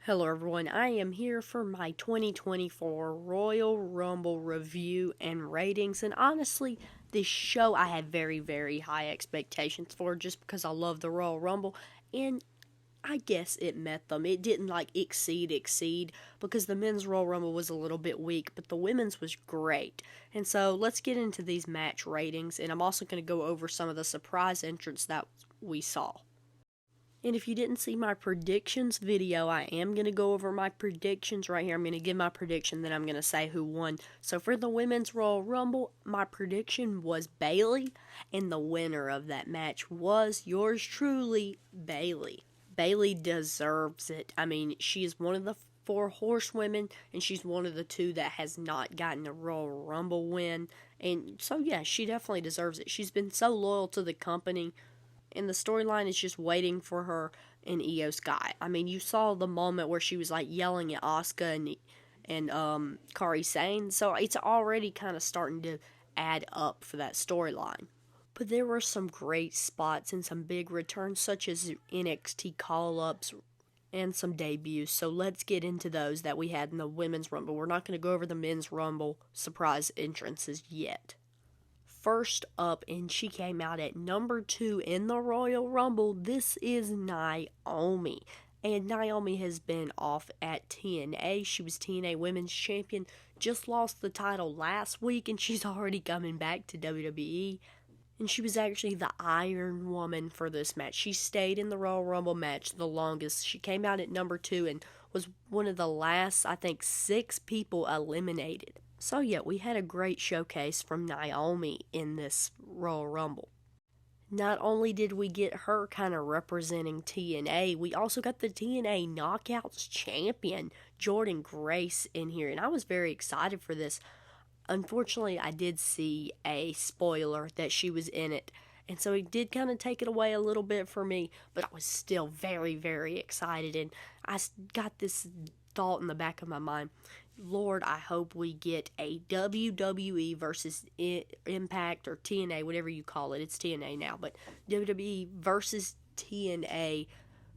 Hello everyone, I am here for my 2024 Royal Rumble review and ratings, and honestly, this show I had very high expectations for just because I love the Royal Rumble, and I guess it met them. It didn't exceed, because the men's Royal Rumble was a little bit weak, but the women's was great. And so let's get into these match ratings, and I'm also going to go over some of the surprise entrants that we saw. And if you didn't see my predictions video, I am going to go over my predictions right here. I'm going to give my prediction, then I'm going to say who won. So for the Women's Royal Rumble, my prediction was Bayley, and the winner of that match was yours truly, Bayley. Bayley deserves it. I mean, she is one of the 4 horsewomen, and she's one of the 2 that has not gotten a Royal Rumble win. And so, yeah, she definitely deserves it. She's been so loyal to the company, and the storyline is just waiting for her and Io Sky. I mean, you saw the moment where she was like yelling at Asuka and Kairi Sane, so it's already kind of starting to add up for that storyline. But there were some great spots and some big returns, such as NXT call-ups and some debuts. So let's get into those that we had in the Women's Rumble. We're not going to go over the Men's Rumble surprise entrances yet. First up, and she came out at number 2 in the Royal Rumble, this is Naomi. And Naomi has been off at TNA. She was TNA Women's Champion, just lost the title last week, and she's already coming back to WWE. And she was actually the Iron Woman for this match. She stayed in the Royal Rumble match the longest. She came out at number 2 and was one of the last, I think, 6 people eliminated. So yeah, we had a great showcase from Naomi in this Royal Rumble. Not only did we get her kind of representing TNA, we also got the TNA Knockouts champion, Jordynne Grace, in here, and I was very excited for this. Unfortunately, I did see a spoiler that she was in it, and so it did kind of take it away a little bit for me, but I was still very excited, and I got this thought in the back of my mind. Lord, I hope we get a WWE versus Impact or TNA, whatever you call it. It's TNA now, but WWE versus TNA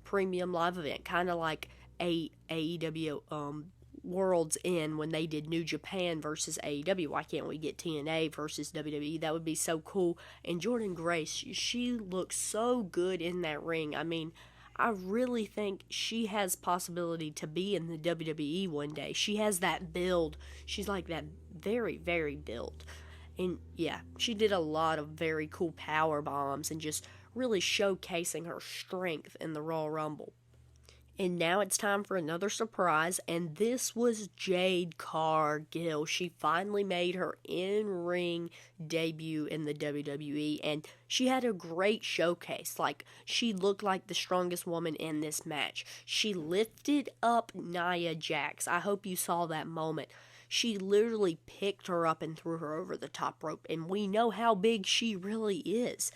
premium live event, kind of like a AEW World's End when they did New Japan versus AEW. Why can't we get TNA versus WWE? That would be so cool. And Jordynne Grace, she looks so good in that ring. I mean, I really think she has possibility to be in the WWE one day. She has that build. She's like that very built. And yeah, she did a lot of very cool power bombs and just really showcasing her strength in the Royal Rumble. And now it's time for another surprise, and this was Jade Cargill. She finally made her in-ring debut in the WWE, and she had a great showcase. Like, she looked like the strongest woman in this match. She lifted up Nia Jax. I hope you saw that moment. She literally picked her up and threw her over the top rope, and we know how big she really is.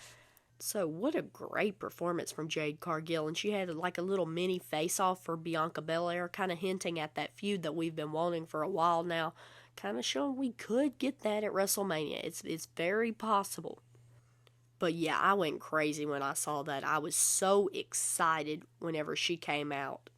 So what a great performance from Jade Cargill, and she had like a little mini face-off for Bianca Belair, kind of hinting at that feud that we've been wanting for a while now, kind of showing we could get that at WrestleMania. It's very possible. But yeah, I went crazy when I saw that. I was so excited whenever she came out.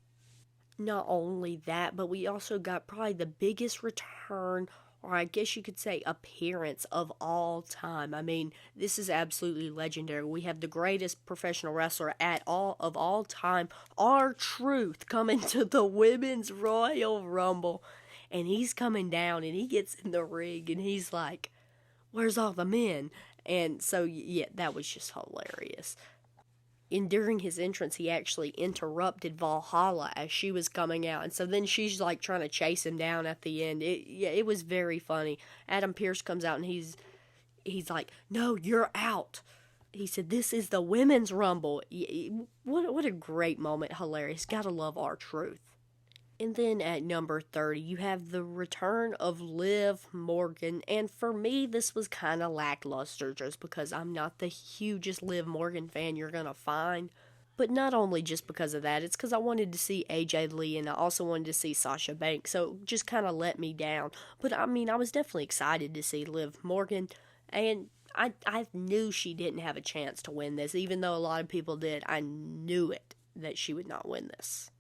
Not only that, but we also got probably the biggest return, or I guess you could say appearance of all time. I mean, this is absolutely legendary. We have the greatest professional wrestler of all time, R-Truth, coming to the Women's Royal Rumble. And he's coming down and he gets in the ring and he's like, "Where's all the men?" And so yeah, that was just hilarious. And during his entrance, he actually interrupted Valhalla as she was coming out. And so then she's like trying to chase him down at the end. It was very funny. Adam Pearce comes out and he's like, "No, you're out." He said, "This is the Women's Rumble." What a great moment. Hilarious. Gotta love R-Truth. And then at number 30, you have the return of Liv Morgan. And for me, this was kind of lackluster just because I'm not the hugest Liv Morgan fan you're going to find. But not only just because of that, it's because I wanted to see AJ Lee and I also wanted to see Sasha Banks. So it just kind of let me down. But I mean, I was definitely excited to see Liv Morgan. And I knew she didn't have a chance to win this. Even though a lot of people did, I knew it that she would not win this.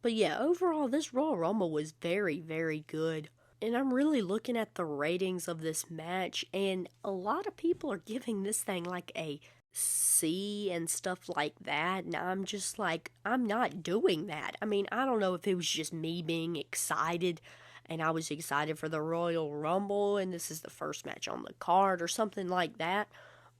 But yeah, overall, this Royal Rumble was very, very good. And I'm really looking at the ratings of this match, and a lot of people are giving this thing like a C and stuff like that. And I'm just like, I'm not doing that. I mean, I don't know if it was just me being excited, and I was excited for the Royal Rumble, and this is the first match on the card or something like that.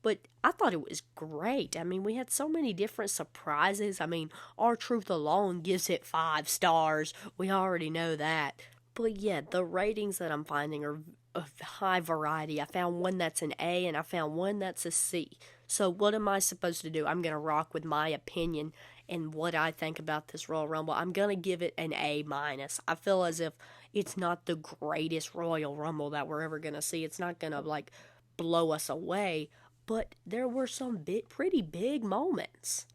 But I thought it was great. I mean, we had so many different surprises. I mean, R-Truth alone gives it 5 stars. We already know that. But yeah, the ratings that I'm finding are of high variety. I found one that's an A and I found one that's a C. So what am I supposed to do? I'm going to rock with my opinion and what I think about this Royal Rumble. I'm going to give it an A minus. I feel as if it's not the greatest Royal Rumble that we're ever going to see. It's not going to like blow us away, but there were some pretty big moments.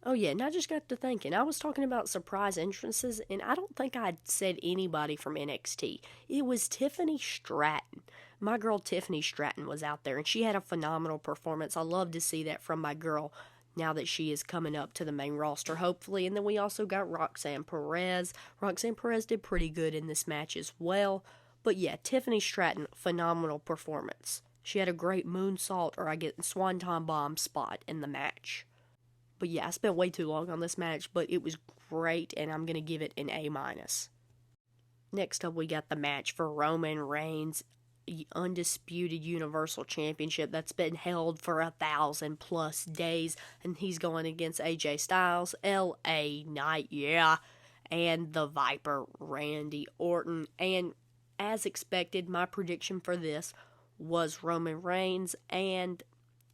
Oh yeah, and I just got to thinking, I was talking about surprise entrances, and I don't think I'd said anybody from NXT. It was Tiffany Stratton. My girl Tiffany Stratton was out there, and she had a phenomenal performance. I love to see that from my girl now that she is coming up to the main roster, hopefully. And then we also got Roxanne Perez. Roxanne Perez did pretty good in this match as well. But yeah, Tiffany Stratton, phenomenal performance. She had a great moonsault, or I get swanton bomb spot in the match. But yeah, I spent way too long on this match, but it was great, and I'm going to give it an A minus. Next up, we got the match for Roman Reigns' undisputed Universal Championship that's been held for 1,000+ days, and he's going against AJ Styles, LA Knight, yeah, and the Viper, Randy Orton. And as expected, my prediction for this was Roman Reigns, and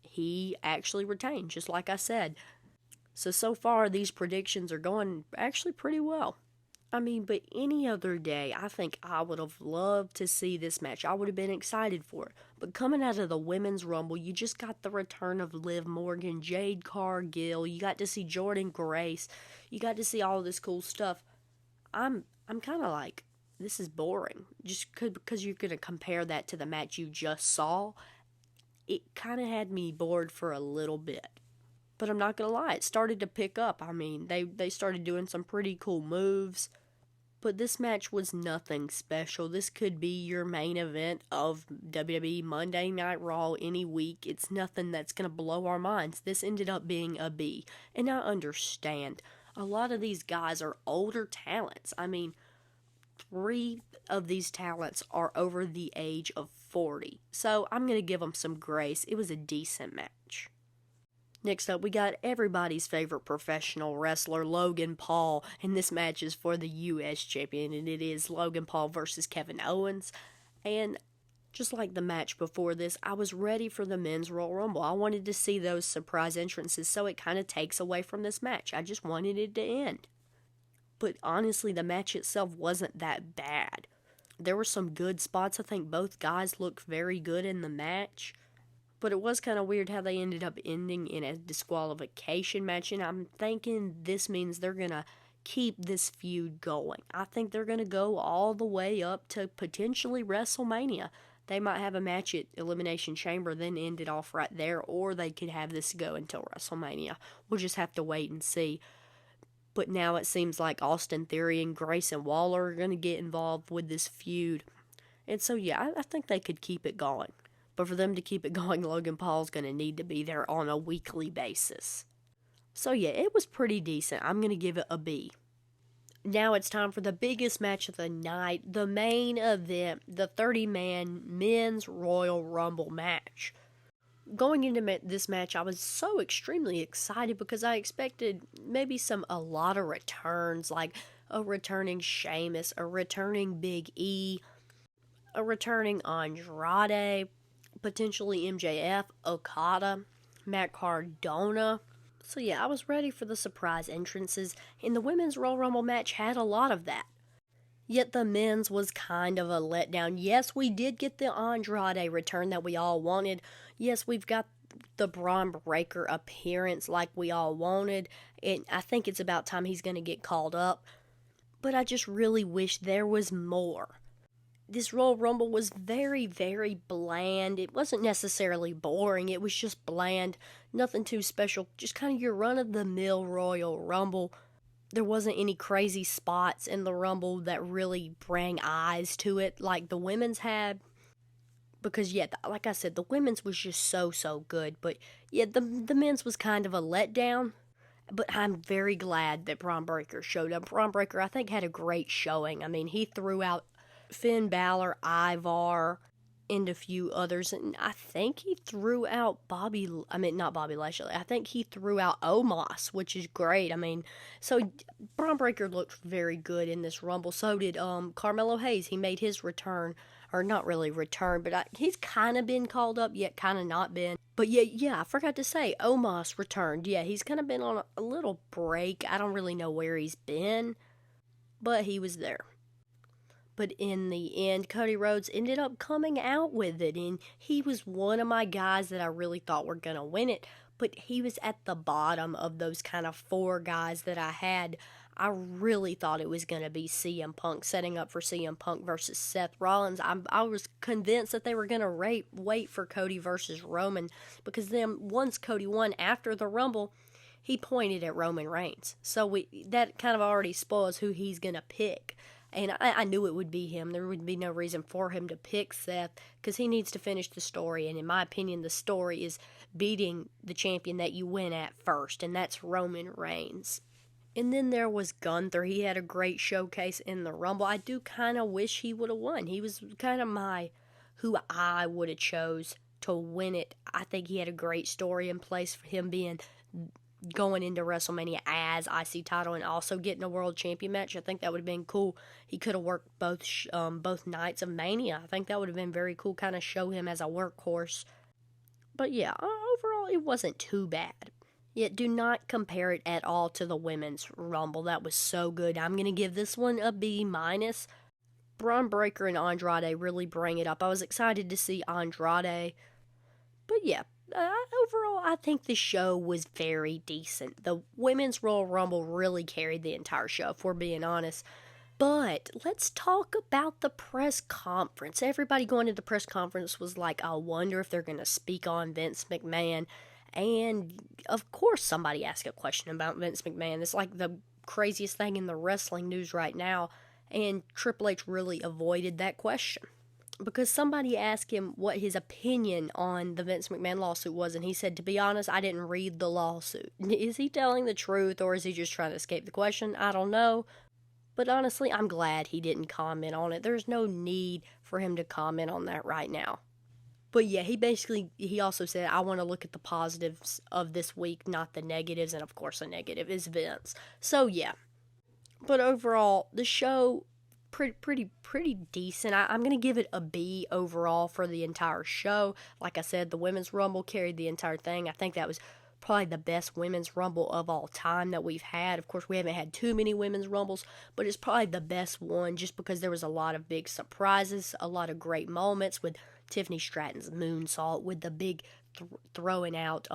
he actually retained, just like I said. So far, these predictions are going actually pretty well. I mean, but any other day, I think I would have loved to see this match. I would have been excited for it. But coming out of the Women's Rumble, you just got the return of Liv Morgan, Jade Cargill. You got to see Jordynne Grace. You got to see all this cool stuff. I'm kind of like, this is boring. Just because you're going to compare that to the match you just saw, it kind of had me bored for a little bit. But I'm not going to lie, it started to pick up. I mean, they started doing some pretty cool moves. But this match was nothing special. This could be your main event of WWE Monday Night Raw any week. It's nothing that's going to blow our minds. This ended up being a B. And I understand. A lot of these guys are older talents. I mean, 3 of these talents are over the age of 40. So I'm going to give them some grace. It was a decent match. Next up, we got everybody's favorite professional wrestler, Logan Paul, and this match is for the U.S. champion, and it is Logan Paul versus Kevin Owens. And just like the match before this, I was ready for the Men's Royal Rumble. I wanted to see those surprise entrances, so it kind of takes away from this match. I just wanted it to end. But honestly, the match itself wasn't that bad. There were some good spots. I think both guys looked very good in the match. But it was kind of weird how they ended up ending in a disqualification match, and I'm thinking this means they're going to keep this feud going. I think they're going to go all the way up to potentially WrestleMania. They might have a match at Elimination Chamber, then end it off right there, or they could have this go until WrestleMania. We'll just have to wait and see. But now it seems like Austin Theory and Grayson Waller are going to get involved with this feud. And so, yeah, I think they could keep it going. But for them to keep it going, Logan Paul's going to need to be there on a weekly basis. So yeah, it was pretty decent. I'm going to give it a B. Now it's time for the biggest match of the night, the main event, the 30-man Men's Royal Rumble match. Going into this match, I was so extremely excited because I expected maybe a lot of returns, like a returning Sheamus, a returning Big E, a returning Andrade, potentially MJF, Okada, Matt Cardona. So yeah, I was ready for the surprise entrances, and the Women's Royal Rumble match had a lot of that. Yet the men's was kind of a letdown. Yes, we did get the Andrade return that we all wanted. Yes, we've got the Braun Breaker appearance like we all wanted, and I think it's about time he's going to get called up. But I just really wish there was more. This Royal Rumble was very, very bland. It wasn't necessarily boring. It was just bland. Nothing too special. Just kind of your run-of-the-mill Royal Rumble. there wasn't any crazy spots in the Rumble that really bring eyes to it like the women's had. Because, yeah, like I said, the women's was just so good. But, yeah, the men's was kind of a letdown. But I'm very glad that Bron Breakker showed up. Bron Breakker, I think, had a great showing. I mean, he threw out Finn Balor, Ivar, and a few others. And I think he threw out not Bobby Lashley. I think he threw out Omos, which is great. I mean, so Bron Breakker looked very good in this Rumble. So did Carmelo Hayes. He made his return. Or not really return, but he's kind of been called up, yet kind of not been. But yeah, I forgot to say, Omos returned. Yeah, he's kind of been on a little break. I don't really know where he's been, but he was there. But in the end, Cody Rhodes ended up coming out with it, and he was one of my guys that I really thought were going to win it, but he was at the bottom of those kind of 4 guys that I had. I really thought it was going to be CM Punk, setting up for CM Punk versus Seth Rollins. I was convinced that they were going to wait for Cody versus Roman, because then once Cody won after the Rumble, he pointed at Roman Reigns. So that kind of already spoils who he's going to pick. And I knew it would be him. There would be no reason for him to pick Seth, because he needs to finish the story. And in my opinion, the story is beating the champion that you win at first, and that's Roman Reigns. And then there was Gunther. He had a great showcase in the Rumble. I do kind of wish he would have won. He was kind of who I would have chose to win it. I think he had a great story in place for him going into WrestleMania as IC title and also getting a world champion match. I think that would have been cool. He could have worked both nights of Mania. I think that would have been very cool, kind of show him as a workhorse. But yeah, overall it wasn't too bad. Yet do not compare it at all to the women's Rumble. That was so good. I'm going to give this one a B-. Bron Breakker and Andrade really bring it up. I was excited to see Andrade. But yeah, overall, I think the show was very decent. The Women's Royal Rumble really carried the entire show, if we're being honest. But let's talk about the press conference. Everybody going to the press conference was like, I wonder if they're going to speak on Vince McMahon. And, of course, somebody asked a question about Vince McMahon. It's like the craziest thing in the wrestling news right now. And Triple H really avoided that question, because somebody asked him what his opinion on the Vince McMahon lawsuit was, and he said, to be honest, I didn't read the lawsuit. Is he telling the truth, or is he just trying to escape the question? I don't know. But honestly, I'm glad he didn't comment on it. There's no need for him to comment on that right now. But yeah, he also said, I want to look at the positives of this week, not the negatives, and of course a negative is Vince. So yeah. But overall, the show, pretty decent. I'm going to give it a B overall for the entire show. Like I said, the Women's Rumble carried the entire thing. I think that was probably the best Women's Rumble of all time that we've had. Of course, we haven't had too many Women's Rumbles, but it's probably the best one just because there was a lot of big surprises, a lot of great moments with Tiffany Stratton's moonsault, with the big throwing out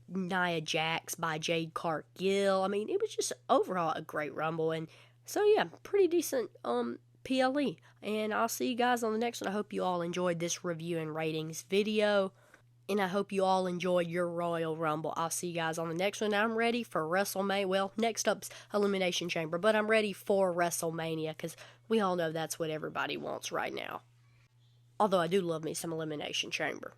Nia Jax by Jade Cargill. I mean, it was just overall a great Rumble, and so yeah, pretty decent PLE. And I'll see you guys on the next one. I hope you all enjoyed this review and ratings video, and I hope you all enjoyed your Royal Rumble. I'll see you guys on the next one. I'm ready for WrestleMania. Well, next up's Elimination Chamber, but I'm ready for WrestleMania, because we all know that's what everybody wants right now. Although I do love me some Elimination Chamber.